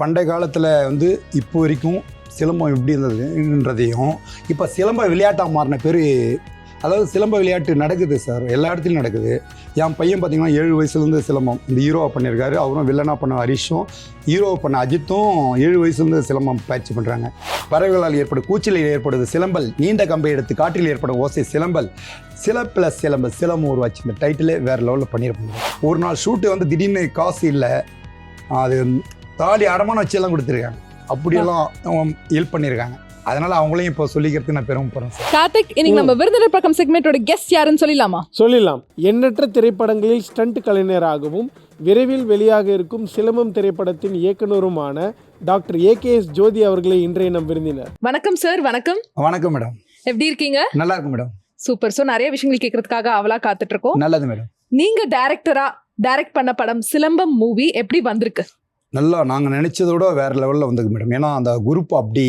பண்டைய காலத்தில் இப்போ வரைக்கும் சிலம்பம் எப்படி இருந்ததுன்றதையும் இப்போ சிலம்ப விளையாட்டாக மாறின பேர், அதாவது சிலம்ப விளையாட்டு நடக்குது சார், எல்லா இடத்துலையும் நடக்குது. என் பையன் பார்த்தீங்கன்னா 7 வயசுலேருந்து சிலம்பம் இந்த ஹீரோவாக பண்ணியிருக்காரு. அவரும் வில்லனாக பண்ண ஹரிஷும், ஹீரோவை பண்ண அஜித்தும் 7 வயசுலேருந்து சிலம்பம் பயிற்சி பண்ணுறாங்க. பறவைகளால் ஏற்படும் கூச்சலில் ஏற்படுது சிலம்பல், நீண்ட கம்பை எடுத்து காற்றில் ஏற்படும் ஓசை சிலம்பல், சில ப்ளஸ் சிலம்பல், சிலம்பம் உருவாச்சு. இந்த டைட்டிலே வேறு லெவலில் பண்ணியிருப்பாங்க. ஒரு நாள் ஷூட்டு திடீர்னு காசு இல்லை, அது தாலி அடமான வச்சு கொடுத்துருக்காங்க. அப்படியெல்லாம் ஹெல்ப் பண்ணியிருக்காங்க. அதனால அவங்களையும் இப்போ சொல்லிக்கிறதுக்கு நான் பெருமைப்படுறேன் சார். கார்த்திக், இன்னைக்கு நம்ம விருந்தினர் பக்கம் செக்மெண்டோட கெஸ்ட் யாருன்னு சொல்லலாமா? சொல்லலாம். எண்ணற்ற திரைப்படங்களில் ஸ்டண்ட் கலைஞராகவும் விரைவில் வெளியாக இருக்கும் சிலம்பம் திரைப்படத்தின் இயக்குனருமான டாக்டர் ஏகேஎஸ் ஜோதி அவர்களை இன்றைய நம் விருந்தினர். வணக்கம் சார். வணக்கம். வணக்கம் மேடம். எப்படி இருக்கீங்க? நல்லா இருக்கு மேடம். சூப்பர். ஸோ நிறைய விஷயங்கள் கேட்கறதுக்காக அவளா காத்துட்டு இருக்கோம். நல்லது மேடம். நீங்க டைரக்ட் பண்ண படம் சிலம்பம் மூவி எப்படி வந்திருக்கு? நல்லா நாங்கள் நினைச்சதோட வேற லெவலில் வந்திருக்கு மேடம். ஏன்னா அந்த குரூப் அப்படி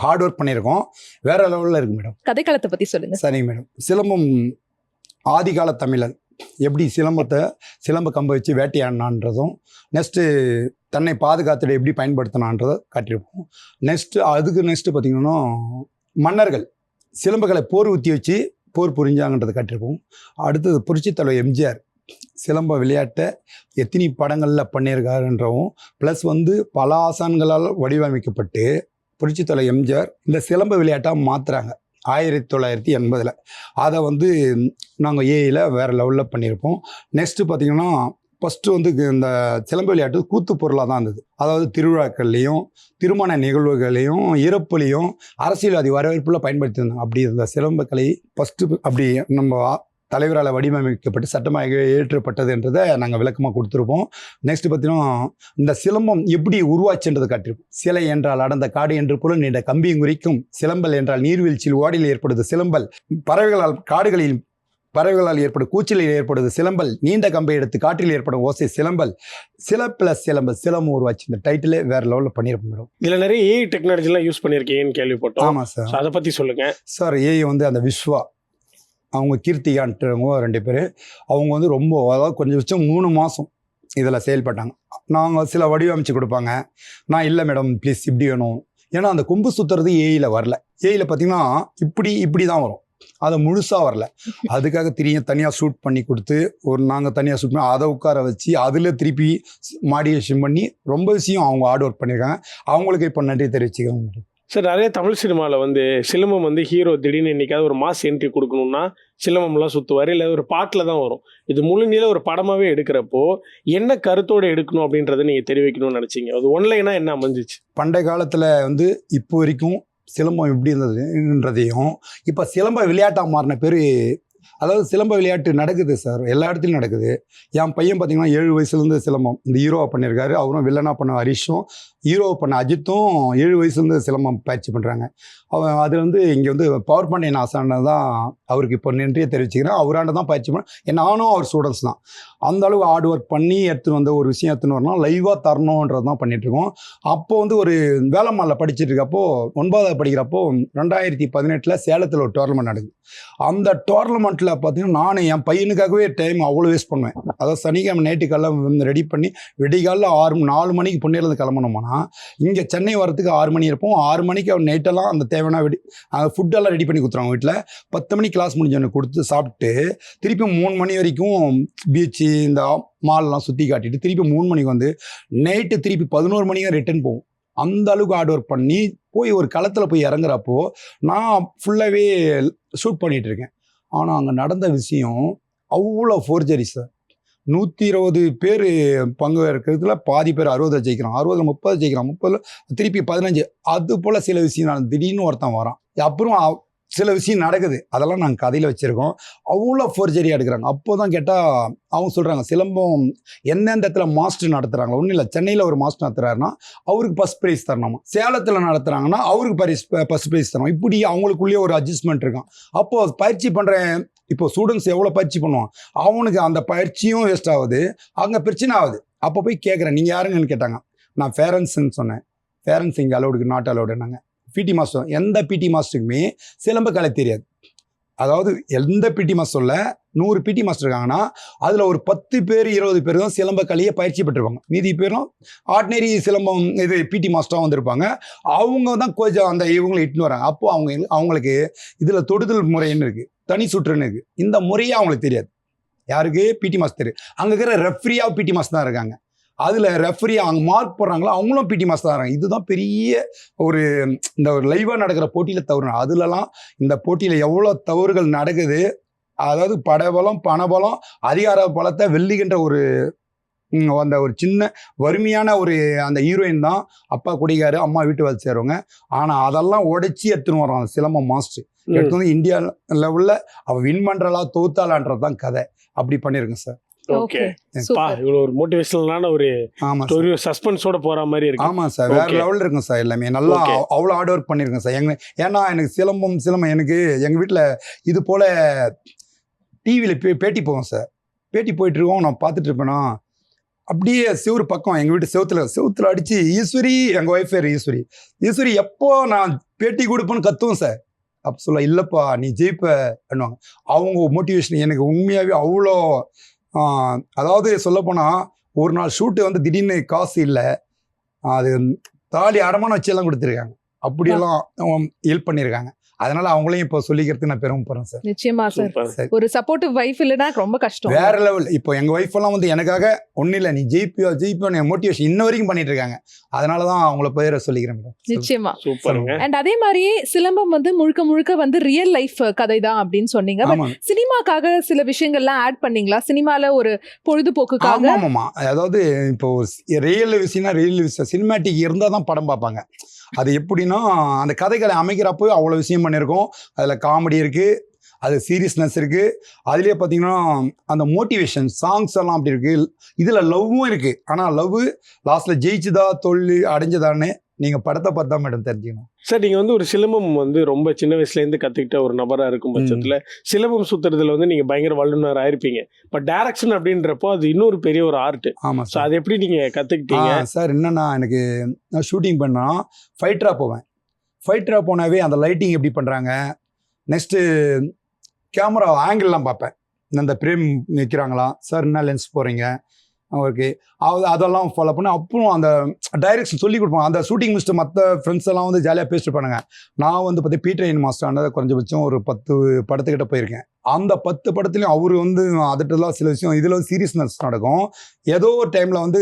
ஹார்ட் ஒர்க் பண்ணியிருக்கோம், வேற லெவலில் இருக்கு மேடம். கதைக்களத்தை பத்தி சொல்லுங்க. சரிங்க மேடம். சிலம்பம் ஆதிகால தமிழன் எப்படி சிலம்ப கம்பை வச்சு வேட்டையாடினான்றதும், நெக்ஸ்ட்டு தன்னை பாதுகாத்துட எப்படி பயன்படுத்தினான்றதை காட்டியிருப்போம். நெக்ஸ்ட்டு பார்த்திங்கன்னா மன்னர்கள் சிலம்புகளை போர் ஊற்றி வச்சு போர் புரிஞ்சாங்கன்றதை காட்டியிருப்போம். அடுத்தது புரட்சித் தலைவர் எம்ஜிஆர் சிலம்ப விளையாட்டை எத்தனை படங்களில் பண்ணியிருக்காருன்றவும், ப்ளஸ் பல ஆசான்களால் வடிவமைக்கப்பட்டு புரட்சித் தலைவர் எம்ஜிஆர் இந்த சிலம்ப விளையாட்டாக மாற்றுறாங்க 1980. அதை நாங்கள் ஏஐயில் வேறு லெவலில் பண்ணியிருப்போம். நெக்ஸ்ட்டு பார்த்திங்கன்னா ஃபஸ்ட்டு இந்த சிலம்ப விளையாட்டு கூத்து பொருளாக தான் இருந்தது. அதாவது திருவிழாக்கள்லேயும் திருமண நிகழ்வுகளையும் இறப்புலையும் அரசியல்வாதி வரவேற்புல பயன்படுத்தியிருந்தாங்க. அப்படி இந்த சிலம்ப கலை ஃபஸ்ட்டு அப்படி நம்ம தலைவரால் வடிவமைக்கப்பட்டு சட்டமாக ஏற்றப்பட்டதுன்றதை நாங்கள் விளக்கமாக கொடுத்துருப்போம். நெக்ஸ்ட் பார்த்தீங்கன்னா இந்த சிலம்பம் எப்படி உருவாச்சுன்றதை காட்டியிருப்போம். சிலை என்றால் அடர்ந்த காடு என்று புல நீண்ட கம்பியும் குறிக்கும், சிலம்பல் என்றால் நீர்வீழ்ச்சியில் ஓடையில் ஏற்படுது சிலம்பல், பறவைகளால் ஏற்படும் கூச்சலில் ஏற்படுது சிலம்பல், நீண்ட கம்பை எடுத்து காற்றில் ஏற்படும் ஓசை சிலம்பல், சில ப்ளஸ் சிலம்பல், சிலம்பம் உருவாச்சு. இந்த டைட்டிலே வேற லெவலில் பண்ணியிருப்போம் மேடம். இதில் நிறைய ஏஐ டெக்னாலஜிலாம் யூஸ் பண்ணியிருக்கீங்கன்னு கேள்விப்பட்டோம். ஆமாம் சார். அதை பற்றி சொல்லுங்கள் சார். ஏஐ அந்த விஸ்வா, அவங்க கீர்த்திகான்றவங்க 2 பேர், அவங்க ரொம்ப அதாவது கொஞ்சம் 3 மாதம் இதில் செயல்பட்டாங்க. நாங்கள் சில வடிவமைச்சு கொடுப்பாங்க. நான் இல்லை மேடம் ப்ளீஸ் இப்படி வேணும், ஏன்னா அந்த கொம்பு சுற்றுறது ஏஐயில் வரல. ஏஐயில் பார்த்தீங்கன்னா இப்படி தான் வரும், அதை முழுசாக வரல. அதுக்காக தனியாக ஷூட் பண்ணி கொடுத்து நாங்கள் தனியாக ஷூட் பண்ணி அதை உட்கார வச்சு அதில் திருப்பி மாடியேஷன் பண்ணி ரொம்ப விஷயம் அவங்க ஹார்ட் ஒர்க் பண்ணியிருக்காங்க. அவங்களுக்கு இப்போ நன்றி தெரிவிச்சுக்கிறோம் சார். நிறைய தமிழ் சினிமாவில் சிலம்பம் ஹீரோ திடீர்னு என்னைக்காவது ஒரு மாஸ் என்ட்ரி கொடுக்கணும்னா சிலம்பம்லாம் சுற்றுவார், இல்லை ஒரு பாட்டில் தான் வரும். இது முழு நீள ஒரு படமாகவே எடுக்கிறப்போ என்ன கருத்தோடு எடுக்கணும் அப்படின்றத நீங்கள் தெரிவிக்கணும்னு நினச்சிங்க? அது ஒன்லைனாக என்ன அமைஞ்சிச்சு? பண்டைய காலத்தில் இப்போ வரைக்கும் சிலம்பம் எப்படி இருந்ததுன்றதையும் இப்போ சிலம்ப விளையாட்டாக மாறின பேர், அதாவது சிலம்ப விளையாட்டு நடக்குது சார், எல்லா இடத்துலையும் நடக்குது. என் பையன் பார்த்தீங்கன்னா 7 வயசுலேருந்து சிலம்பம் இந்த ஹீரோவாக பண்ணியிருக்காரு. அவரும் வில்லனாக பண்ண ஹரிஷும், ஹீரோவை பண்ண அஜித்தும் 7 வயசுலேருந்து சிலம்பம் பயிற்சி பண்ணுறாங்க. அது இங்கே பவர் பாண்டியன் ஆசான தான் அவருக்கு இப்போ நன்றியை தெரிவிச்சுக்கிறேன். அவராண்ட தான் பயிற்சி பண்ண, நானும் அவர் ஸ்டூடெண்ட்ஸ் தான். அந்த அளவு ஹார்ட் ஒர்க் பண்ணி எடுத்துன்னு ஒரு விஷயம் எடுத்துன்னு வரணும், லைவாக தரணுன்றது தான் பண்ணிகிட்ருக்கோம். அப்போது ஒரு வேலைமாலில் படிச்சுட்டு இருக்கப்போ 9வது படிக்கிறப்போ 2018 சேலத்தில் ஒரு டோர்னமெண்ட் நடக்குது. அந்த டோர்னமெண்ட்டில் பார்த்தீங்கன்னா நான் என் பையனுக்காகவே டைம் அவ்வளோ வேஸ்ட் பண்ணுவேன். அதாவது சனிக்கிழமை நைட்டு காலைல ரெடி பண்ணி விடிகாலில் 4 மணிக்கு பொண்ணிலேருந்து கிளம்பணுமானா இங்கே சென்னை வரத்துக்கு 6 மணி இருப்போம். 6 மணிக்கு அவன் நைட்டெல்லாம் அந்த தேவையான ஃபுட்டெல்லாம் ரெடி பண்ணி கொடுத்துருவாங்க வீட்டில். 10 மணிக்கு கிளாஸ் முடிஞ்சவனை கொடுத்து சாப்பிட்டு திருப்பி 3 மணி வரைக்கும் பீச்சு இந்த மால்லாம் சுற்றி காட்டிட்டு திருப்பி 3 மணிக்கு நைட்டு திருப்பி 11 மணிக்கு ரிட்டர்ன் போகும். அந்த அளவுக்கு ஹார்ட் ஒர்க் பண்ணி போய் ஒரு களத்தில் போய் இறங்குறப்போ நான் ஃபுல்லாகவே ஷூட் பண்ணிகிட்டு இருக்கேன். ஆனால் அங்கே நடந்த விஷயம் அவ்வளோ ஃபோர்ஜரி சார். 120 பேர் பங்கு இருக்கிறதுல பாதி பேர் 60 ஜெயிக்கிறான், 60 30 ஜெயிக்கிறான், 30 திருப்பி 15. அது போல் சில விஷயம் திடீர்னு ஒருத்தன் வரான். அப்புறம் சில விஷயம் நடக்குது, அதெல்லாம் நாங்கள் கதையில் வச்சுருக்கோம். அவ்வளோ ஃபோர்ஜரியாக எடுக்கிறாங்க. அப்போ தான் கேட்டால் அவங்க சொல்கிறாங்க சிலம்பம் எந்தெந்த இடத்துல மாஸ்டர் நடத்துகிறாங்க. ஒன்றும் இல்லை, சென்னையில் ஒரு மாஸ்டர் நடத்துகிறாருன்னா அவருக்கு ஃபஸ்ட் ப்ரைஸ் தரணுமா, சேலத்தில் நடத்துகிறாங்கன்னா அவருக்கு ஃபஸ்ட் ப்ரைஸ் தரணும். இப்படி அவங்களுக்குள்ளேயே ஒரு அட்ஜஸ்ட்மெண்ட் இருக்கும். அப்போது பயிற்சி பண்ணுறேன். இப்போ ஸ்டூடெண்ட்ஸ் எவ்வளோ பயிற்சி பண்ணுவான், அவனுக்கு அந்த பயிற்சியும் வேஸ்ட் ஆகுது, அங்கே பிரச்சனை ஆகுது. அப்போ போய் கேட்குறேன் நீங்கள் யாருங்கன்னு கேட்டாங்க. நான் பேரண்ட்ஸ்ன்னு சொன்னேன். பேரண்ட்ஸ் இங்கே அலோடுக்கு நாட் அலோடுனாங்க. பிடி மாஸ்டர், எந்த பிடி மாஸ்டருக்குமே சிலம்ப கலை தெரியாது. அதாவது எந்த பிடி மாஸ்டர் சொல்ல 100 பிடி மாஸ்டர் இருக்காங்கன்னா அதில் ஒரு 10 பேர் 20 பேர் தான் சிலம்ப கலையை பயிற்சி பெற்றிருப்பாங்க. மீதி பேரும் ஆர்டினரி சிலம்பம் இது பிடி மாஸ்டராக வந்திருப்பாங்க. அவங்க தான் கொஞ்சம் அந்த இவங்களை இட்டுன்னு வராங்க. அப்போது அவங்களுக்கு இதில் தொடுதல் முறைன்னு இருக்குது, தனி சுற்றுன்னு இருக்குது. இந்த முறையே அவங்களுக்கு தெரியாது. யாருக்கு? PT master. அங்கே இருக்கிற ரெஃப்ரியாக பிடி மாஸ்டர் தான் இருக்காங்க. அதில் ரெஃப்ரி அவங்க மார்க் போடுறாங்களோ அவங்களும் பிடி மாஸ்டர் தான் இருக்காங்க. இதுதான் பெரிய ஒரு இந்த ஒரு லைவாக நடக்கிற போட்டியில் தவறு. அதுலலாம் இந்த போட்டியில் எவ்வளோ தவறுகள் நடக்குது. அதாவது படபலம், பணபலம், அதிகார பலத்தை வெல்லுகின்ற ஒரு அந்த ஒரு சின்ன வறுமையான ஒரு அந்த ஹீரோயின் தான் அப்பா குடிகாரு, அம்மா வீட்டு வேலை செய்கிறவங்க. ஆனால் அதெல்லாம் உடைச்சி எடுத்துன்னு வரோம் அந்த சிலம்பம் மாஸ்டர். எடுத்து வந்து இந்தியா லெவலில் அவள் வின் பண்ணுறலா தோத்தாளான்றது தான் கதை. அப்படி பண்ணியிருக்கேன் சார். ஓகே, இவ்வளோ ஒரு மோட்டிவேஷனலான ஒரு ஸ்டோரி, சஸ்பென்ஸோட போற மாதிரி இருக்கு. ஆமாம் சார், வேற லெவலில் இருக்கும் சார். எல்லாமே நல்லா அவ்வளோ ஹார்ட் ஒர்க் பண்ணியிருக்கேன் சார். ஏன்னா எனக்கு சிலம்பம் எனக்கு எங்கள் வீட்டில் இது போல் டிவியில் பேட்டி போவோம் சார். பேட்டி போயிட்டு இருக்கோம், நான் பார்த்துட்டு இருப்பேனா அப்படியே சிவரு பக்கம் எங்கள் வீட்டு செவுத்துல அடித்து ஈஸ்வரி, எங்கள் ஒய்ஃப் பேர் ஈஸ்வரி எப்போ நான் பேட்டி கொடுப்பேன்னு கத்துவோம் சார். அப்போ சொல்ல இல்லைப்பா நீ ஜெயிப்ப பண்ணுவாங்க. அவங்க மோட்டிவேஷன் எனக்கு உண்மையாகவே அவ்வளோ. அதாவது சொல்லப்போனால் ஒரு நாள் ஷூட்டு வந்து திடீர்னு காசு இல்லை, அது தாலி அடமானம் வச்செல்லாம் கொடுத்துருக்காங்க. அப்படியெல்லாம் ஹெல்ப் பண்ணியிருக்காங்க. அதனால அவங்களையும் இப்போ சொல்லிக்கிறதுக்கு நான் பெருமைப்படுறேன் சார். நிச்சயமா சார், ஒரு சப்போர்ட்டிவ் வைஃப் இல்லைன்னா ரொம்ப கஷ்டம். வேற லெவல். இப்போ எங்கள் ஒய்ஃப் எல்லாம் வந்து எனக்காக ஒன்றும் இல்லை நீ ஜெயிப்பியோ மோட்டிவேஷன் இன்ன வரைக்கும் பண்ணிட்டு இருக்காங்க. அதனால தான் அவங்கள பேரை சொல்லிக்கிறேன். நிச்சயமா சூப்பருங்க. அண்ட் அதே மாதிரியே சிலம்பம் வந்து முழுக்க வந்து ரியல் லைஃப் கதை தான் அப்படின்னு சொன்னீங்க. சினிமாக்காக சில விஷயங்கள்லாம் ஆட் பண்ணீங்களா? சினிமால ஒரு பொழுதுபோக்குக்காக? ஆமாம், அதாவது இப்போ ரியல் விஷயம் சினிமாட்டிக் இருந்தால் தான் படம் பார்ப்பாங்க. அது எப்படின்னா அந்த கதைகளை அமைக்கிறப்போ அவ்வளோ விஷயம் பண்ணியிருக்கோம். அதில் காமெடி இருக்குது, அது சீரியஸ்னஸ் இருக்குது. அதுலேயே பார்த்தீங்கன்னா அந்த மோட்டிவேஷன் சாங்ஸ் எல்லாம் அப்படி இருக்குது. இதில் லவ்வும் இருக்குது. ஆனால் லவ் லாஸ்ட்டில் ஜெயிச்சுதா தோல்வி அடைஞ்சதான்னு நீங்கள் படத்தை பார்த்தா மேடம் தெரிஞ்சுக்கணும் சார். நீங்கள் வந்து ஒரு சிலம்பம் வந்து ரொம்ப சின்ன வயசுலேருந்து கற்றுக்கிட்ட ஒரு நபராக இருக்கும் பட்சத்தில் சிலம்பம் சுற்றுறதுல வந்து நீங்கள் பயங்கர வல்லுநர் ஆயிருப்பீங்க. இப்போ டைரக்ஷன் அப்படின்றப்போ அது இன்னொரு பெரிய ஒரு ஆர்ட். ஆமாம் சார், அது எப்படி நீங்கள் கற்றுக்கிட்டீங்க? சார் என்னென்னா எனக்கு நான் ஷூட்டிங் பண்ணால் ஃபைட்டராக போவேன். ஃபைட்டராக போனாவே அந்த லைட்டிங் எப்படி பண்ணுறாங்க, நெக்ஸ்ட்டு கேமரா ஆங்கிள்லாம் பார்ப்பேன். இந்த ஃப்ரேம் நிற்கிறாங்களா சார், என்ன லென்ஸ் போகிறீங்க, ஓகே அதெல்லாம் ஃபாலோ பண்ணி அப்புறம் அந்த டைரக்ஷன் சொல்லி கொடுப்பாங்க. அந்த ஷூட்டிங் மிஸ்டர் மற்ற ஃப்ரெண்ட்ஸ் எல்லாம் வந்து ஜாலியாக பேசிட்டு பண்ணுங்க. நான் வந்து பார்த்து பீட்ரெயின் மாஸ்டர் குறைஞ்சபட்சம் ஒரு 10 படத்துக்கிட்ட போயிருக்கேன். அந்த 10 படத்துலையும் அவர் வந்து அதட்டெல்லாம் சில விஷயம் இதில் வந்து சீரியஸ்னஸ் நடக்கும். ஏதோ ஒரு டைமில் வந்து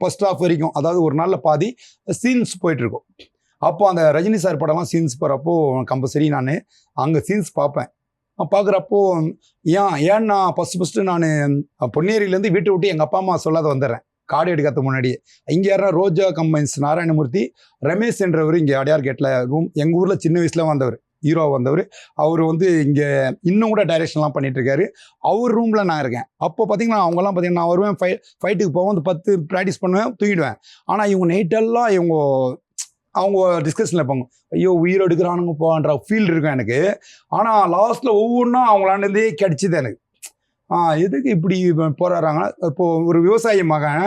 ஃபர்ஸ்ட் ஹாஃப் வரைக்கும், அதாவது ஒரு நாளில் பாதி சீன்ஸ் போயிட்டுருக்கும். அப்போது அந்த ரஜினி சார் படம்லாம் சீன்ஸ் போகிறப்போ கம்பல்சரி நான் அங்கே சீன்ஸ் பார்ப்பேன். பார்க்குறப்போ ஏன்னா ஃபஸ்ட்டு நான் பொன்னேரியிலேருந்து வீட்டை விட்டு எங்கள் அப்பா அம்மா சொல்லாத வந்துடுறேன் கார்டு எடுக்கிறதுக்கு முன்னாடியே. இங்கே யாருன்னா ரோஜா கம்பைன்ஸ் நாராயணமூர்த்தி ரமேஷ் என்றவர் இங்கே அடையார் கேட்டில் ரூம், எங்கள் ஊரில் சின்ன வயசில் வந்தவர், ஹீரோவாக வந்தவர். அவர் வந்து இங்கே இன்னும் கூட டைரக்ஷன்லாம் பண்ணிகிட்ருக்காரு. அவர் ரூமில் நான் இருக்கேன். அப்போ பார்த்தீங்கன்னா அவங்கெல்லாம் பார்த்தீங்கன்னா நான் வருவேன், ஃபைட்டுக்கு போவேன், வந்து 10 ப்ராக்டிஸ் பண்ணுவேன், தூங்கிடுவேன். ஆனால் இவங்க நைட்டெல்லாம் அவங்க டிஸ்கஷனில் இருப்பாங்க, ஐயோ உயிர் எடுக்கிறானுங்க போன்ற ஃபீல் இருக்கும் எனக்கு. ஆனால் லாஸ்ட்டில் ஒவ்வொன்றும் அவங்களாண்டே கிடச்சிது எனக்கு. எதுக்கு இப்படி போராடுறாங்க. இப்போது ஒரு விவசாயி மகன்,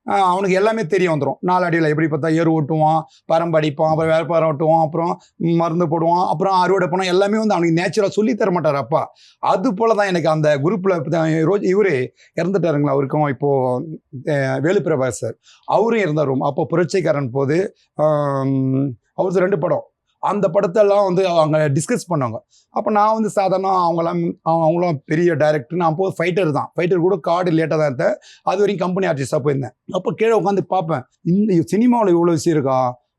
அவனுக்கு எல்லாமே தெரிய வந்துடும். 4 அடியில் எப்படி பார்த்தா ஏறு ஓட்டுவான், பரம்பு அடிப்பான், அப்புறம் வேலைப்பாரம் ஓட்டுவான், அப்புறம் மருந்து போடுவான், அப்புறம் அறுவடை பண்ணால் எல்லாமே வந்து அவனுக்கு நேச்சுரலாக சொல்லி தர மாட்டார் அப்பா. அது போல் தான் எனக்கு அந்த குரூப்பில் இவர் இறந்துட்டாருங்களா, அவருக்கும் இப்போது வேலுப்பிரபாகர் சார் அவரும் இருந்தார். அப்போ புரட்சிக்காரன் போது அவருக்கு 2 படம், அந்த படத்தெல்லாம் வந்து அவங்க டிஸ்கஸ் பண்ணாங்க. அப்போ நான் வந்து சாதாரண அவங்களாம் பெரிய டைரக்டர், நான் போது ஃபைட்டர் கூட கார்டு லேட்டாக தான் இருந்தேன். அது வரைக்கும் கம்பெனி ஆர்டிஸ்டாக போயிருந்தேன். அப்போ கீழே உட்காந்து பார்ப்பேன், இந்த சினிமாவில் இவ்வளோ விஷயம் இருக்கா,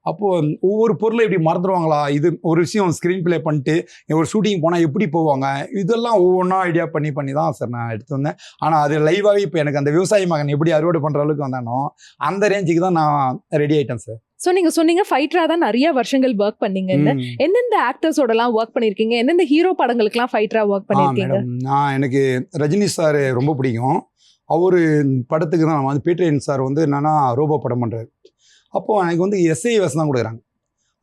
அப்போது ஒவ்வொரு பொருளை இப்படி மறந்துடுவாங்களா, இது ஒரு விஷயம் ஸ்க்ரீன் ப்ளே பண்ணிட்டு ஒரு ஷூட்டிங் போனால் எப்படி போவாங்க, இதெல்லாம் ஒவ்வொன்றா ஐடியா பண்ணி தான் சார் நான் எடுத்து வந்தேன். ஆனால் அது லைவாகவே இப்போ எனக்கு அந்த விவசாயி மகன் எப்படி அறுவடை பண்ணுற அளவுக்கு வந்தானோ அந்த ரேஞ்சுக்கு தான் நான் ரெடி ஆகிட்டேன் சார். ஸோ நீங்கள் சொன்னீங்க ஃபைட்டராக தான் நிறைய வருஷங்கள் ஒர்க் பண்ணீங்கன்னு. எந்தெந்த ஆக்டர்ஸோடலாம் ஒர்க் பண்ணியிருக்கீங்க, எந்தெந்த ஹீரோ படங்களுக்குலாம் ஃபைட்டராக ஒர்க் பண்ணியிருக்கீங்க? எனக்கு ரஜினி சார் ரொம்ப பிடிக்கும். அவர் படத்துக்கு தான் வந்து பீட்ரெயின் சார் வந்து என்னன்னா ரோபோ படம் பண்ணுறாரு. அப்போது எனக்கு வந்து எஸ்ஐ வேஷம் தான் கொடுக்குறாங்க.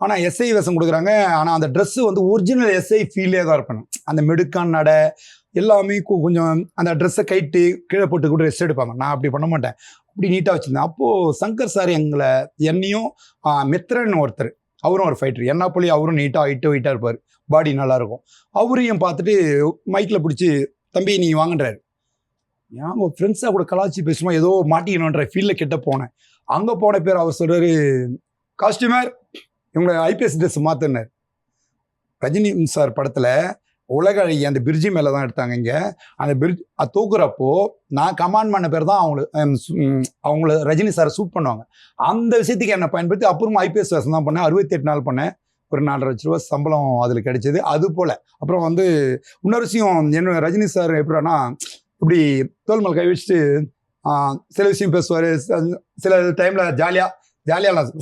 ஆனால் எஸ்ஐ வேஷம் கொடுக்குறாங்க, ஆனால் அந்த ட்ரெஸ்ஸு வந்து ஒரிஜினல் எஸ்ஐ ஃபீலே தான் இருப்பேன். அந்த மெடுக்கான் நடை எல்லாமே கொஞ்சம் அந்த ட்ரெஸ்ஸை கைட்டு கீழே போட்டு கூட ரெஸ்ட் எடுப்பாங்க. நான் அப்படி பண்ண மாட்டேன், அப்படி நீட்டாக வச்சுருந்தேன். அப்போது சங்கர் சார் என்னையும் மித்ரன் ஒருத்தர், அவரும் ஒரு ஃபைட்டர், என்ன போலி அவரும் நீட்டாக ஹைட்டாக இருப்பார், பாடி நல்லாயிருக்கும். அவரையும் பார்த்துட்டு மைக்கில் பிடிச்சி தம்பி நீ வாங்கன்றாரு. ஏன் ஃப்ரெண்ட்ஸாக கூட கலாச்சி பேசுமா ஏதோ மாட்டிக்கணுன்ற ஃபீல்டில் கிட்ட போனேன். அங்கே போன பேர் அவர் சொல்கிறாரு, காஸ்டியூமர் இவங்களை ஐபிஎஸ் ட்ரெஸ் மாற்றினார். ரஜினி சார் படத்தில் உலக அழகி அந்த பிரிட்ஜி மேலே தான் எடுத்தாங்க. இங்கே அந்த பிரிட்ஜ் அது தூக்குறப்போ நான் கமாண்ட் பண்ண பேர் தான் அவங்கள ரஜினி சாரை சூட் பண்ணுவாங்க. அந்த விஷயத்துக்கு என்னை பயன்படுத்தி அப்புறமா ஐபிஎஸ் வேஷம் தான் பண்ணேன். 68 நாள் பண்ணேன். ஒரு 4.5 லட்ச ரூபா சம்பளம் அதில் கிடைச்சது. அது போல் அப்புறம் வந்து இன்னொரு விஷயம், என்ன ரஜினி சார் எப்படின்னா இப்படி தோல் மேல் கை வச்சுட்டு சில விஷயம் பேசுவார். சில டைமில் ஜாலியாக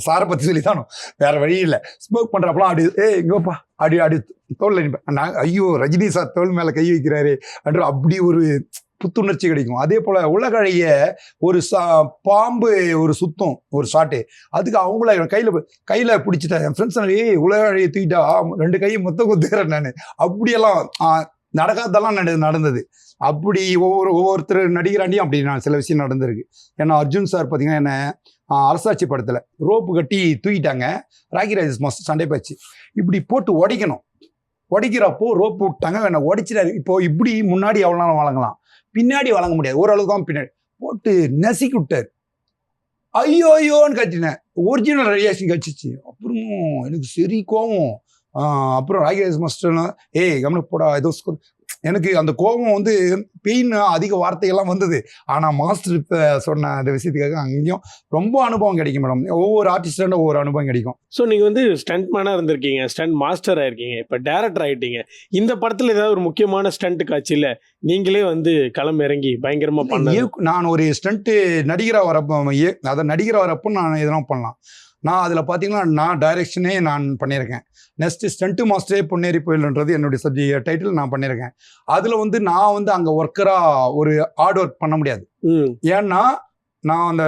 சாரை பற்றி சொல்லி தானோ வேறு வழி இல்லை. ஸ்மோக் பண்ணுறப்பலாம் அப்படி இங்கோப்பா அப்படி தோல் நான் ஐயோ ரஜினி சார் தோல் மேலே கை வைக்கிறாரு அன்ற அப்படி ஒரு புத்துணர்ச்சி கிடைக்கும். அதே போல் உலக அழகிய ஒரு பாம்பு ஒரு சுத்தம் ஒரு ஷாட்டு, அதுக்கு அவங்கள கையில் பிடிச்சிட்டேன். என் ஃப்ரெண்ட்ஸ் உலக அழகிய தூக்கிட்டா 2 கையை மொத்தம் கொத்துக்கிறேன் நான். அப்படியெல்லாம் நடக்காதெல்லாம் நடந்தது. அப்படி ஒவ்வொருத்தர் நடிகராண்டியும் அப்படி நான் சில விஷயம் நடந்திருக்கு. ஏன்னா அர்ஜுன் சார் பார்த்தீங்கன்னா என்ன அரசாட்சி படத்தில் ரோப்பு கட்டி தூக்கிட்டாங்க. ராக்கி ராஜேஷ் மாஸ்டர் சண்டை போச்சு, இப்படி போட்டு உடைக்கணும். உடைக்கிறப்போ ரோப்பு விட்டாங்க, என்னை உடைச்சிட்டாரு. இப்போ இப்படி முன்னாடி எவ்வளோ நாளும் வழங்கலாம், பின்னாடி வழங்க முடியாது, ஓரளவுக்கு தான் பின்னாடி போட்டு நசுக்கி விட்டார். ஐயோ ஐயோன்னு கட்டினேன். ஒரிஜினல் ரியாக்ஷன் கட்சிச்சு. அப்புறமும் எனக்கு சரி கோவம். அப்புறம் ராக்கி ராஜேஷ் மாஸ்டர்னா கவனம் போடா ஏதோ எனக்கு அந்த கோபம் வந்து பெயின் அதிக வார்த்தைகள்லாம் வந்தது. ஆனால் மாஸ்டர் இப்போ சொன்ன அந்த விஷயத்துக்காக அங்கேயும் ரொம்ப அனுபவம் கிடைக்கும் மேடம். ஒவ்வொரு ஆர்டிஸ்டாண்ட ஒவ்வொரு அனுபவம் கிடைக்கும். ஸோ நீங்கள் வந்து ஸ்டண்ட் மேனாக இருந்திருக்கீங்க, ஸ்டண்ட் மாஸ்டர் ஆயிருக்கீங்க, இப்போ டேரக்டர் ஆகிட்டீங்க. இந்த படத்தில் ஏதாவது ஒரு முக்கியமான ஸ்டண்ட் காட்சியில் நீங்களே வந்து களம் இறங்கி பயங்கரமாக பண்ண? நான் ஒரு ஸ்டண்ட்டு நடிகராக வரப்போ நான் எதனா பண்ணலாம். நான் அதில் பார்த்தீங்கன்னா நான் டைரக்ஷனே நான் பண்ணியிருக்கேன். நெக்ஸ்ட்டு ஸ்டண்ட்டு மாஸ்டரே பொன்னேரி போயில்ன்றது என்னுடைய டைட்டில் நான் பண்ணியிருக்கேன். அதில் வந்து நான் வந்து அங்கே ஒர்க்கராக ஒரு ஹார்ட் ஒர்க் பண்ண முடியாது. ஏன்னா நான் அந்த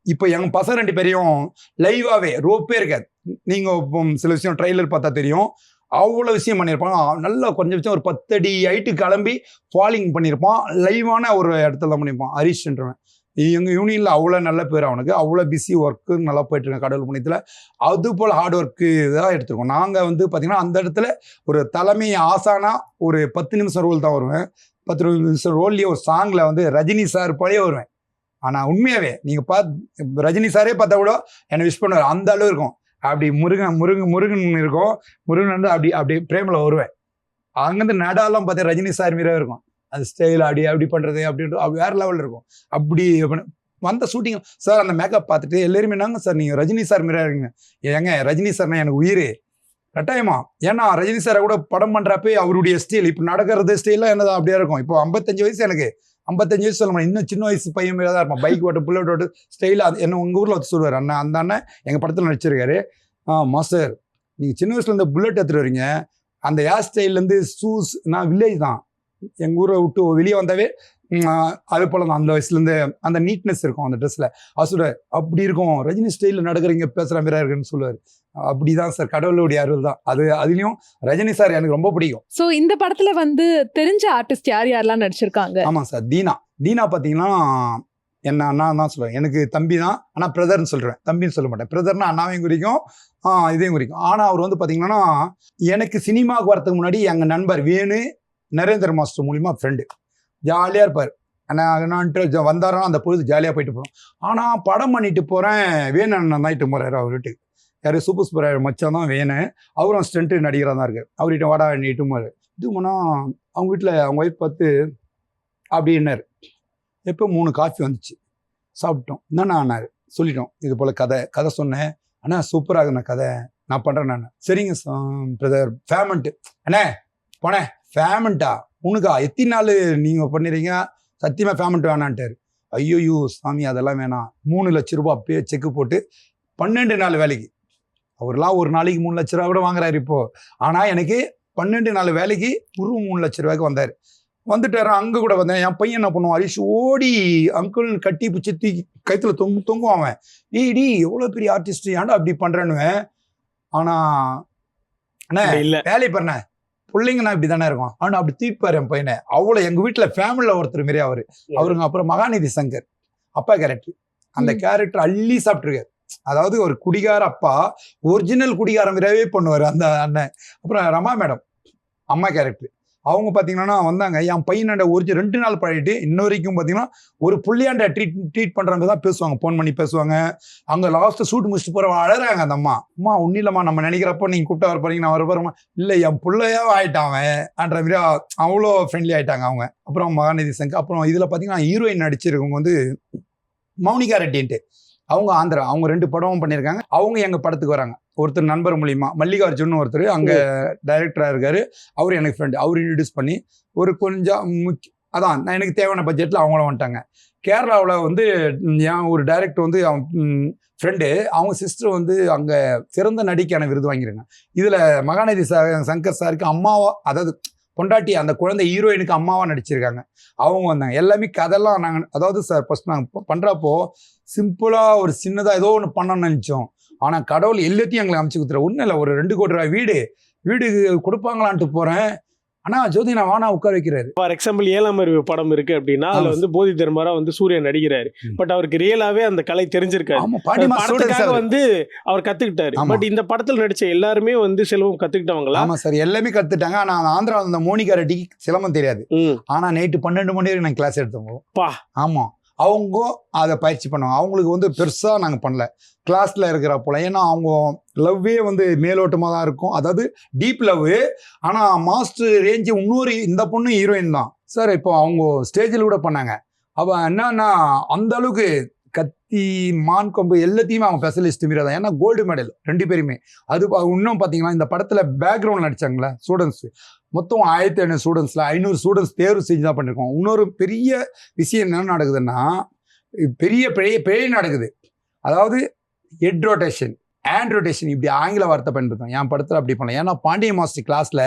இப்போ எங்கள் பசங்க 2 பேரையும் லைவாகவே ரோப்பே இருக்காது. நீங்கள் சில விஷயம் ட்ரெய்லர் பார்த்தா தெரியும், அவ்வளோ விஷயம் பண்ணியிருப்பான். நல்லா கொஞ்சம் விஷயம் ஒரு 10 அடி ஹைட்டு கிளம்பி ஃபாலிங் பண்ணியிருப்பான். லைவான ஒரு இடத்துல தான் பண்ணியிருப்பான். ஹரிஷ்ன்றவன் எங்கள் யூனியனில் அவ்வளோ நல்ல பேர் அவனுக்கு. அவ்வளோ பிஸி ஒர்க்கு நல்லா போயிட்டுருக்கேன் கடவுள் புண்ணியத்தில். அது போல் ஹார்ட் ஒர்க்கு தான் எடுத்துருக்கோம். நாங்கள் வந்து பார்த்திங்கன்னா அந்த இடத்துல ஒரு தலைமை ஆசானா ஒரு 10 நிமிஷம் ரோல் தான் வருவேன். 10 நிமிஷம் ரோல்லேயே ஒரு சாங்கில் வந்து ரஜினி சார் போலே வருவேன். ஆனால் உண்மையாகவே நீங்கள் ரஜினி சாரே பார்த்தா கூட என்னை விஷ் பண்ணுவார். அந்த அளவு இருக்கும். அப்படி முருகன் இருக்கும். முருகன் வந்து அப்படி பிரேமில் வருவேன். அங்கேருந்து நடாலாம் பார்த்தா ரஜினி சார் மீறே இருக்கும். அது ஸ்டைல் அப்படி பண்ணுறது அப்படின்ட்டு வேறு லெவலில் இருக்கும். அப்படி வந்த ஷூட்டிங் சார் அந்த மேக்கப் பார்த்துட்டு எல்லாருமே என்னங்க சார் நீங்கள் ரஜினி சார் மீறா இருக்கீங்க. ஏங்க ரஜினி சார்னா எனக்கு உயிர் கட்டாயமா. ஏன்னா ரஜினி சாரை கூட படம் பண்ணுறப்பே அவருடைய ஸ்டைல் இப்போ நடக்கிறது ஸ்டைலாம் என்னதான் அப்படியே இருக்கும். இப்போ 55 வயசு, எனக்கு 55 வயசு சொல்ல இன்னும் சின்ன வயசு பையன் தான் இருப்பான். பைக் ஓட்ட புல்லட் ஓட்டு ஸ்டைலாக என்ன உங்கள் ஊரில் வச்சு சொல்லுவார். அந்த அண்ணன் எங்கள் படத்தில் நடிச்சிருக்காரு. மாஸ்டர் நீங்கள் சின்ன வயசுல இந்த புல்லட் எடுத்துகிட்டு வரீங்க, அந்த ஹேர் ஸ்டைல்லேருந்து ஷூஸ், நான் வில்லேஜ் தான், எங்கள் ஊரை விட்டு வெளியே வந்தாவே அது போல தான் அந்த வயசுலேருந்து அந்த நீட்னஸ் இருக்கும் அந்த ட்ரெஸ்ஸில். அது அப்படி இருக்கும். ரஜினி ஸ்டைலில் நடக்கிறீங்க பேசுகிற மாதிரி இருக்குன்னு சொல்லுவார். அப்படிதான் சார், கடவுளுடைய அருள் தான் அது. அதுலேயும் ரஜினி சார் எனக்கு ரொம்ப பிடிக்கும். ஸோ இந்த படத்தில் வந்து தெரிஞ்ச ஆர்டிஸ்ட் யாரெல்லாம் நடிச்சிருக்காங்க? ஆமாம் சார், தீனா பார்த்தீங்கன்னா என்ன அண்ணா தான் சொல்லுவேன். எனக்கு தம்பி தான், ஆனால் பிரதர்னு சொல்கிறேன், தம்பின்னு சொல்ல மாட்டேன். பிரதர்னா அண்ணாவையும் குறிக்கும் இதையும் குறிக்கும். ஆனால் அவர் வந்து பார்த்தீங்கன்னா எனக்கு சினிமாவுக்கு வரதுக்கு முன்னாடி எங்கள் நண்பர் வேணு நரேந்திர மாஸ்டர் மூலிமா ஃப்ரெண்டு, ஜாலியாக இருப்பார். நான் வந்தாரா அந்த பொழுது ஜாலியாக போயிட்டு போகிறோம். ஆனால் படம் பண்ணிட்டு போகிறேன், வேணு அண்ணன் தான் இட்டு போகிறாரு அவர் வீட்டுக்கு. யார் சூப்பர் ஸ்டார் மச்சான் தான் வேணு, அவரும் ஸ்டண்ட்டு நடிகராக தான் இருக்கார். அவர்கிட்ட வாடா இட்டு போகிறார். இது போனால் அவங்க வீட்டில் அவங்க ஒய்ஃப் பார்த்து அப்படின்னாரு. எப்போ 3 காஃபி வந்துச்சு, சாப்பிட்டோம். என்னண்ணா ஆனார் சொல்லிட்டோம், இது போல் கதை சொன்னேன். அண்ணா சூப்பராக நான் கதை நான் பண்ணுறேன். நான் சரிங்க பிரதர் பேமெண்ட்டு அண்ணே போனேன். பேமெண்ட்டா உனக்கா எத்தனை நாள் நீங்கள் பண்ணிடுறீங்க, சத்தியமாக பேமெண்ட் வேணான்ட்டார். ஐயோ சாமி அதெல்லாம் வேணாம், 3 லட்ச ரூபா அப்பயே செக்கு போட்டு 12 நாள் வேலைக்கு. அவர்லாம் ஒரு நாளைக்கு 3 லட்ச ரூபா கூட வாங்குறாரு இப்போது. ஆனால் எனக்கு 12 நாள் வேலைக்கு ஒரு 3 லட்ச ரூபாய்க்கு வந்தார். வந்துட்டார். அங்கே கூட வந்தேன். என் பையன் என்ன பண்ணுவான், ஹரிஷ் ஓடி அங்கிள் கட்டி பிடிச்சி தூக்கி கைத்துல தொங்குவான். அவன் டி எவ்வளோ பெரிய ஆர்டிஸ்ட், ஏன்டா அப்படி பண்ணுறேன்னுவேன். ஆனால் அண்ணே வேலை பண்ண பிள்ளைங்கன்னா இப்படி தானே இருக்கும். ஆனால் அப்படி தூக்கிப்பார் என் பையனை. அவ்வளோ எங்கள் வீட்டில் ஃபேமிலியில் ஒருத்தர் மாரி அவருங்க. அப்புறம் மகாநிதி சங்கர் அப்பா கேரக்டர், அந்த கேரக்டர் அள்ளி சாப்பிட்ருக்காரு. அதாவது ஒரு குடிகார அப்பா ஒரிஜினல் குடிகாரம் விரைவே பண்ணுவார் அந்த அண்ணன். அப்புறம் ரமா மேடம் அம்மா கேரக்டர், அவங்க பார்த்தீங்கன்னா வந்தாங்க. என் பையனாண்ட ஒரு 2 நாள் பழகிட்டு இன்ன வரைக்கும் பார்த்தீங்கன்னா ஒரு புள்ளியாண்ட ட்ரீட் பண்ணுறவங்க தான் பேசுவாங்க, ஃபோன் பண்ணி பேசுவாங்க. அங்கே லாஸ்ட்டு ஷூட் முடிச்சுட்டு போகிறவங்க அழறாங்க அந்த அம்மா. அம்மா ஒன்றும் இல்லைம்மா, நம்ம நினைக்கிறப்போ நீங்கள் கூப்பிட்டா வர போறீங்க, நான் வர போகிறோமா, இல்லை என் பிள்ளையா ஆயிட்டான் அவன்ன்ற மாதிரி அவ்வளோ ஃப்ரெண்ட்லி ஆயிட்டாங்க அவங்க. அப்புறம் மகாநதி சங்கர். அப்புறம் இதில் பார்த்தீங்கன்னா ஹீரோயின் நடிச்சிருக்கவங்க வந்து மௌனிகா ரெட்டின்ட்டு, அவங்க ஆந்திரா, அவங்க 2 படமும் பண்ணியிருக்காங்க. அவங்க எங்கள் படத்துக்கு வராங்க. ஒருத்தர் நண்பர் மூலியமா மல்லிகார்ஜுன் ஒருத்தர் அங்கே டைரக்டராக இருக்காரு, அவர் எனக்கு ஃப்ரெண்டு, அவர் இன்ட்ரடியூஸ் பண்ணி ஒரு கொஞ்சம் அதான் நான் எனக்கு தேவையான பட்ஜெட்டில் அவங்களும் வந்துட்டாங்க. கேரளாவில் வந்து என் ஒரு டைரக்டர் வந்து ஃப்ரெண்டு, அவங்க சிஸ்டர் வந்து அங்கே சிறந்த நடிக்கான விருது வாங்கிருங்க. இதில் மகாநதி சங்கர் சாருக்கு அம்மாவா, அதாவது பொண்டாட்டி அந்த குழந்தை ஹீரோயினுக்கு அம்மாவாக நடிச்சிருக்காங்க. அவங்க வந்தாங்க. எல்லாமே கதெல்லாம் நாங்கள், அதாவது சார் ஃபஸ்ட் நாங்கள் பண்ணுறப்போ சிம்பிளாக ஒரு சின்னதாக ஏதோ ஒன்று பண்ணணும்னு நினச்சோம். ஆனால் கடவுள் எல்லாத்தையும் எங்களை அமைச்சு கொடுத்துரு. ஒன்றும் இல்லை, ஒரு 2 கோடி ரூபாய் வீடு கொடுப்பாங்களான்ட்டு போகிறேன். ஆனால் ஜோதி நான் வானா உட்கார வைக்கிறாரு. ஃபார் எக்ஸாம்பிள் 7ஆம் அறிவு படம் இருக்கு அப்படின்னா அதுல வந்து போதி தர்மரா வந்து சூரியன் நடிக்கிறாரு. பட் அவருக்கு ரியலாவே அந்த கலை தெரிஞ்சிருக்காரு, படத்துக்காக வந்து அவர் கத்துக்கிட்டாரு. பட் இந்த படத்துல நடிச்ச எல்லாருமே வந்து சிலம்பம் கத்துக்கிட்டவங்களா? ஆமா சார், எல்லாமே கத்துட்டாங்க. ஆனா ஆந்திரா அந்த மோனிகா ரெட்டிக்கு சிலம்பம் தெரியாது. ஆனா நைட்டு 12 மணி வரைக்கும் நான் கிளாஸ் எடுத்தோம். ஆமா, அவங்க அதை பயிற்சி பண்ணுவாங்க. அவங்களுக்கு வந்து பெருசாக நாங்கள் பண்ணல, கிளாஸில் இருக்கிறப்போல. ஏன்னா அவங்க லவ்வே வந்து மேலோட்டமாக தான் இருக்கும், அதாவது டீப் லவ். ஆனால் மாஸ்டர் ரேஞ்சு இன்னொரு இந்த பொண்ணு ஹீரோயின் தான் சார். இப்போ அவங்க ஸ்டேஜில் கூட பண்ணாங்க. அவள் என்னன்னா அந்த அளவுக்கு கத்தி மான் கொம்பு எல்லாத்தையுமே அவங்க ஸ்பெஷலிஸ்ட் மீறா தான். ஏன்னா கோல்டு மெடல் 2 பேருமே. அது இன்னும் பார்த்தீங்கன்னா இந்த படத்தில் பேக்ரவுண்ட் நடிச்சாங்களே ஸ்டூடெண்ட்ஸ், மொத்தம் 1500 ஸ்டூடெண்ட்ஸில் 500 ஸ்டூடெண்ட்ஸ் தேர்வு செஞ்சு தான் பண்ணியிருக்கோம். இன்னொரு பெரிய விஷயம் என்ன நடக்குதுன்னா, பெரிய நடக்குது. அதாவது ஹெட் ரொட்டேஷன், ஹேண்ட் ரொட்டேஷன், இப்படி ஆங்கில வார்த்தை பயன்படுத்தும். என் படத்தில் அப்படி பண்ணலாம். ஏன்னா பாண்டிய மாஸ்டர் கிளாஸில்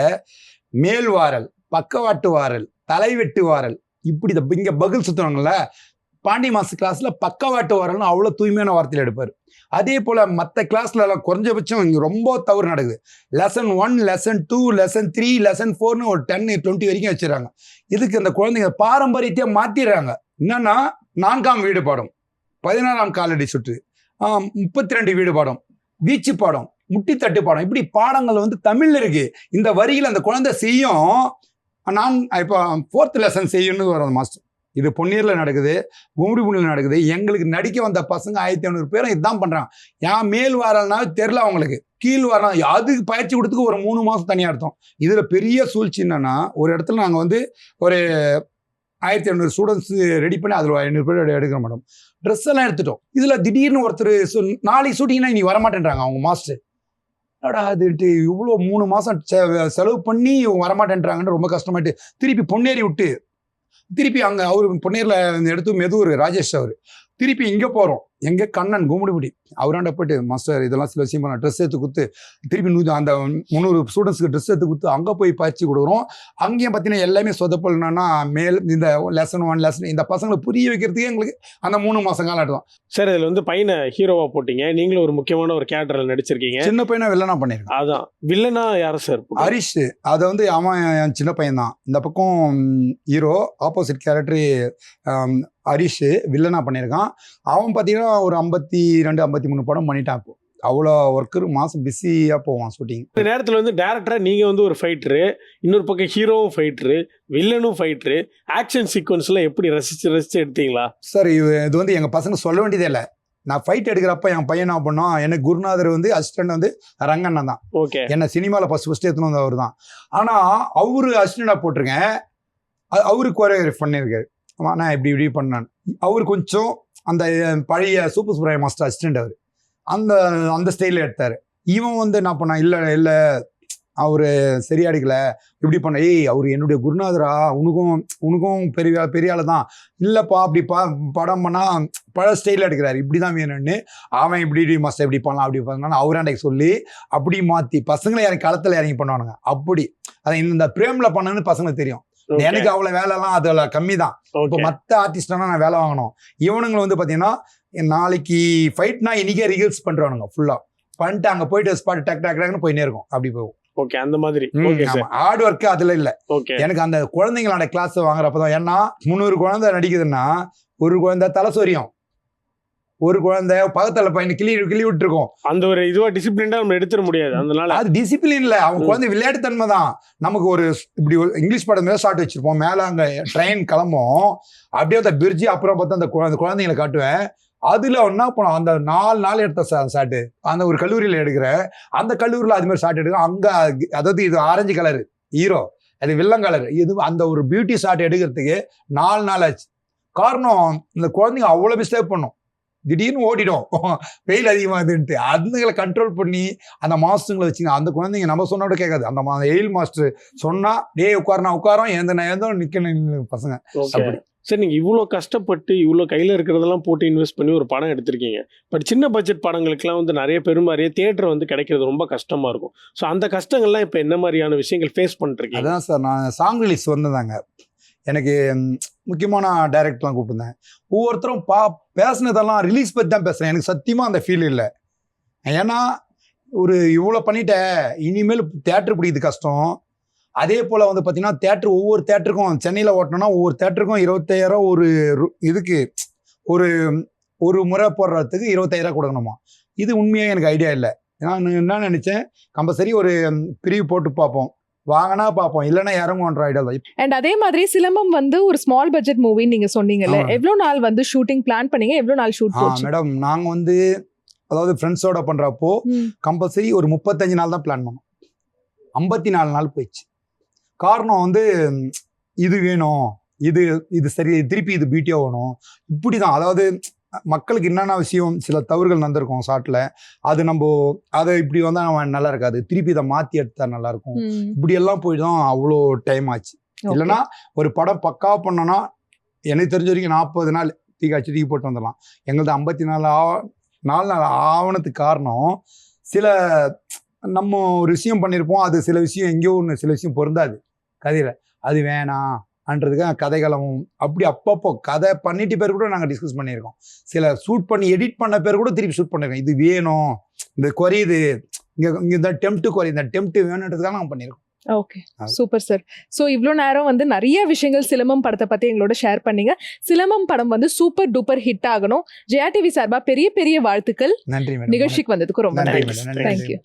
மேல் வாரல், பக்கவாட்டு வாரல், தலைவெட்டு வாரல், இப்படி இங்கே பகில் சுற்றுவாங்கல்ல, பாண்டிய மாஸ்டர் கிளாஸில் பக்கவாட்டு வாரல்னு அவ்வளோ தூய்மையான வார்த்தையில் எடுப்பார். அதே போல் மற்ற கிளாஸ்லலாம் குறைஞ்சபட்சம் இங்கே ரொம்ப தவறு நடக்குது. லெசன் 1, லெசன் 2, லெசன் 3, லெசன் 4ன்னு ஒரு 10, 20 வரைக்கும் வச்சுறாங்க. இதுக்கு அந்த குழந்தைங்க பாரம்பரியத்தையே மாற்றிடுறாங்க. என்னன்னா 4ஆம் வீடு பாடம், 16ஆம் காலடி சுற்று, 32 வீடு பாடம், வீச்சு பாடம், முட்டித்தட்டு பாடம், இப்படி பாடங்கள் வந்து தமிழில் இருக்கு. இந்த வரியில் அந்த குழந்தை செய்யும். நான் இப்போ 4th லெசன் செய்யணும்னு வரும் மாஸ்டர். இது பொன்னீரில் நடக்குது, கும்மிடிபுணியில் நடக்குது. எங்களுக்கு நடிக்க வந்த பசங்க 1500 பேரும் இதுதான் பண்ணுறாங்க. ஏன் மேல் வாரல்னா தெரில அவங்களுக்கு, கீழ் வாரம் அதுக்கு பயிற்சி கொடுத்துக்கு ஒரு 3 மாதம் தனியாக எடுத்தோம். இதில் பெரிய சூழ்ச்சி என்னன்னா, ஒரு இடத்துல நாங்கள் வந்து ஒரு 1500 ஸ்டூடெண்ட்ஸ் ரெடி பண்ணி அதில் 500 பேர் எடுக்க மாட்டோம். ட்ரெஸ் எல்லாம் எடுத்துட்டோம். இதில் திடீர்னு ஒருத்தர் நாளைக்கு ஷூட்டிங்னா நீ வரமாட்டேன்றாங்க அவங்க மாஸ்டர். அதுட்டு இவ்வளோ 3 மாதம் செலவு பண்ணி வரமாட்டேன்றாங்கன்னு ரொம்ப கஷ்டமாயிட்டு திருப்பி பொன்னேரி விட்டு திருப்பி அங்கே அவர் பொன்னேரில் எடுத்து மெதுவர் ராஜேஷ் அவர் திருப்பி இங்கே போகிறோம். எங்கே கண்ணன் கும்மிடிபுடி அவராண்ட போய்ட்டு மாஸ்டர் இதெல்லாம் சில விஷயம் பண்ண ட்ரெஸ் எடுத்து கொடுத்து திருப்பி அந்த 300 ஸ்டூடெண்ட்ஸுக்கு ட்ரெஸ் எடுத்து கொடுத்து அங்கே போய் பயிற்சி கொடுக்குறோம். அங்கேயும் பார்த்தீங்கன்னா எல்லாமே சொதப்பல்னா மேல் இந்த லெசன் 1 லெசன் இந்த பசங்களை புரிய வைக்கிறதுக்கே எங்களுக்கு அந்த 3 மாதம் காலம் ஆடுவோம். சார் இதில் வந்து பையனை ஹீரோவாக போட்டிங்க, நீங்களும் ஒரு முக்கியமான ஒரு கேரக்டரில் நடிச்சிருக்கீங்க. சின்ன பையனை வில்லனா பண்ணியிருக்கேன். அதான் வில்லனா யார் சார்? ஹரிஷ். அதை வந்து அவன் என் சின்ன பையன் தான். இந்த பக்கம் ஹீரோ, ஆப்போசிட் கேரக்டர் ஹரிஷ் வில்லனா பண்ணியிருக்கான். அவன் பார்த்தீங்கன்னா ஒரு 52 53 படம் பண்ணிட்டான். இப்போ அவ்வளோ ஒர்க்கர், மாதம் பிஸியாக போவான் ஷூட்டிங். இந்த நேரத்தில் வந்து டேரக்டராக நீங்கள் வந்து ஒரு ஃபைட்டரு, இன்னொரு பக்கம் ஹீரோவும் ஃபைட்டரு, வில்லனும் ஃபைட்டரு, ஆக்ஷன் சீக்வன்ஸ்லாம் எப்படி ரசித்து எடுத்தீங்களா சார்? இது வந்து எங்கள் பசங்க சொல்ல வேண்டியதே இல்லை. நான் ஃபைட் எடுக்கிறப்ப என் பையன் என்ன பண்ணோம், எனக்கு குருநாதர் வந்து அசிஸ்டன்ட் வந்து ரங்கண்ணன் தான். ஓகே. என்னை சினிமாவில் ஃபஸ்ட்டு எடுத்துன்னு வந்து அவர் தான். ஆனால் அவரு அசிஸ்டண்டாக போட்டிருக்கேன், அவரு கோரியோகிராஃப் பண்ணியிருக்காரு. நான் இப்படி பண்ணான். அவர் கொஞ்சம் அந்த பழைய சூப்பர் சுப்ராய மாஸ்டர் அசிஸ்டண்ட், அவர் அந்த ஸ்டைலில் எடுத்தார். இவன் வந்து என்ன பண்ணான், இல்லை அவர் சரியா அடிக்கல, இப்படி பண்ண, அவர் என்னுடைய குருநாதரா, உனக்கும் பெரிய ஆள் தான், இல்லைப்பா அப்படி படம் பண்ணால் பழைய ஸ்டைலில் எடுக்கிறாரு, இப்படி தான் வேணும்னு அவன் இப்படி மாஸ்டர் இப்படி பண்ணலாம் அப்படி பண்ணலாம் அவராண்டைக்கு சொல்லி அப்படி மாற்றி பசங்களை இறங்கி களத்தில் இறங்கி பண்ணுவானுங்க. அப்படி அதை இந்த பிரேமில் பண்ணணுன்னு பசங்களுக்கு தெரியும். எனக்கு அவ்வளோ வேலைலாம் அதில் கம்மி தான். இப்போ மற்ற ஆர்டிஸ்ட்னா நான் வேலை வாங்கணும். இவனுங்களை வந்து பார்த்தீங்கன்னா நாளைக்கு ஃபைட்னா இன்னைக்கே ரிஹர்ஸ் பண்ணுறானுங்க, ஃபுல்லாக பண்ணிட்டு அங்கே போயிட்டு ஸ்பாட் டக் டக்னு போயினே இருக்கும், அப்படி போகும். ஓகே, அந்த மாதிரி ஹார்ட் ஒர்க்கு அதில் இல்லை. எனக்கு அந்த குழந்தைங்களோட கிளாஸ் வாங்குறப்பதான், ஏன்னா 300 குழந்தை நடிக்குதுன்னா ஒரு குழந்தை தலை சொரியும், ஒரு குழந்தை பக்கத்துல பையன் கிளி விட்டுருக்கோம். அந்த ஒரு இதுவா டிசிப்ளின்டா நம்ம எடுத்துட முடியாது. அதனால அது டிசிப்ளின் இல்ல, அவங்க குழந்தை விளையாட்டுத்தன்மை தான். நமக்கு ஒரு இப்படி ஒரு இங்கிலீஷ் படம் மேல ஷாட் வச்சிருப்போம், மேல அங்க ட்ரெயின் கிளம்பும், அப்படியே அந்த பிரிட்ஜி அப்புறம் பார்த்தா அந்த குழந்தைங்களை காட்டுவேன். அதுல என்ன பண்ணும், அந்த 4 நாள் எடுத்த ஷாட்டு அந்த ஒரு கல்லூரியில எடுக்கிற, அந்த கல்லூரியில அது மாதிரி ஷாட் எடுக்க அங்க, அதாவது இது ஆரஞ்சு கலர் ஹீரோ, அது வெள்ளம் கலர், இது அந்த ஒரு பியூட்டி ஷாட் எடுக்கிறதுக்கு 4 நாள் ஆச்சு. காரணம் இந்த குழந்தைங்க அவ்வளவு மிஸ்டேக் பண்ணும், திடீர்னு ஓடிடும் வெயில் அதிகமாகுதுன்ட்டு. அதுங்களை கண்ட்ரோல் பண்ணி அந்த மாஸ்டருங்களை வச்சுங்க. அந்த குழந்தைங்க நம்ம சொன்னோட கேட்காது, அந்த எயில் மாஸ்டர் சொன்னா டே உட்காரோம் ஏந்தோ நிக்கணும் பசங்க. அப்படி சரி, நீங்கள் இவ்வளோ கஷ்டப்பட்டு இவ்வளோ கையில் இருக்கிறதெல்லாம் போட்டு இன்வெஸ்ட் பண்ணி ஒரு படம் எடுத்திருக்கீங்க. பட் சின்ன பட்ஜெட் படங்களுக்குலாம் வந்து நிறைய பெருமாறிய தியேட்டர் வந்து கிடைக்கிறது ரொம்ப கஷ்டமாக இருக்கும். ஸோ அந்த கஷ்டங்கள்லாம் இப்போ என்ன மாதிரியான விஷயங்கள் ஃபேஸ் பண்ணிருக்கீங்க? அதான் சார், நான் சாங் ரிலீஸ் வந்ததாங்க, எனக்கு முக்கியமான டைரக்டர்லாம் கூப்பிட்டுருந்தேன். ஒவ்வொருத்தரும் பேசுனதெல்லாம் ரிலீஸ் பற்றி தான் பேசுகிறேன். எனக்கு சத்தியமாக அந்த ஃபீல் இல்லை. ஏன்னா ஒரு இவ்வளோ பண்ணிட்டேன், இனிமேல் தேட்டர் பிடிக்கிறது கஷ்டம். அதே போல் வந்து பார்த்தீங்கன்னா தேட்டர், ஒவ்வொரு தேட்டருக்கும் சென்னையில் ஓட்டணும்னா ஒவ்வொரு தேட்டருக்கும் 25,000 ஒரு இதுக்கு ஒரு முறை போடுறதுக்கு 25,000 கொடுக்கணுமா. இது உண்மையாக எனக்கு ஐடியா இல்லை. நான் என்ன நினச்சேன், கம்பல்சரி ஒரு பிரிவு போட்டு பார்ப்போம், வாங்கினா பார்ப்போம், இல்லைன்னா இறங்குவோன்ற ஐடியா தான். அண்ட் அதே மாதிரி சிலம்பம் வந்து ஒரு ஸ்மால் பட்ஜெட் மூவி நீங்க சொன்னீங்கல்ல, எவ்வளோ நாள் வந்து ஷூட்டிங் பிளான் பண்ணீங்க, எவ்வளோ நாள் ஷூட் போச்சு? மேடம், நாங்கள் வந்து அதாவது ஃப்ரெண்ட்ஸோட பண்ணுறப்போ கம்பல்சரி ஒரு 35 நாள் தான் பிளான் பண்ணோம். 54 நாள் போயிடுச்சு. காரணம் வந்து இது வேணும், இது சரி, திருப்பி இது பியூட்டியாக வேணும், இப்படி தான். அதாவது மக்களுக்கு என்னென்ன விஷயம், சில தவறுகள் நடந்திருக்கும் ஷார்ட்ல, அது நம்ம அதை இப்படி வந்தால் நம்ம நல்லா இருக்காது, திருப்பி இதை மாற்றி எடுத்தா நல்லா இருக்கும், இப்படி எல்லாம் போய் தான் அவ்வளோ டைம் ஆச்சு. இல்லைன்னா ஒரு படம் பக்கா பண்ணோன்னா எனக்கு தெரிஞ்ச வரைக்கும் 40 நாள் தூக்கி போட்டு வந்துடலாம். எங்களது 54 நாள் ஆவணத்துக்கு காரணம், சில நம்ம ஒரு விஷயம் பண்ணியிருப்போம், அது சில விஷயம் எங்கேயோ ஒன்று சில விஷயம் பொருந்தாது கதையில், அது வேணான்றதுக்காக கதைகளமும் அப்படி அப்பப்போ கதை பண்ணிட்டு பேர் கூட நாங்கள் டிஸ்கஸ் பண்ணியிருக்கோம். சில ஷூட் பண்ணி எடிட் பண்ண பேர் கூட திருப்பி ஷூட் பண்ணியிருக்கோம். இது வேணும், இந்த குறையுது, இங்கே இந்த டெம்ப்ட்டு குறையுது, இந்த டெம்ப்ட்டு வேணுன்றதுக்காக நாங்கள் பண்ணியிருக்கோம். Okay, super sir. ஸோ இவ்வளோ நேரம் வந்து நிறைய விஷயங்கள் சிலம்பம் படத்தை பற்றி எங்களோட ஷேர் பண்ணீங்க. சிலம்பம் படம் வந்து சூப்பர் டூப்பர் ஹிட் ஆகணும். ஜெயா டிவி சார்பா பெரிய பெரிய வாழ்த்துக்கள். நன்றி மேடம், நிகழ்ச்சிக்கு வந்ததுக்கு ரொம்ப நன்றி. மேடம். தேங்க்யூ.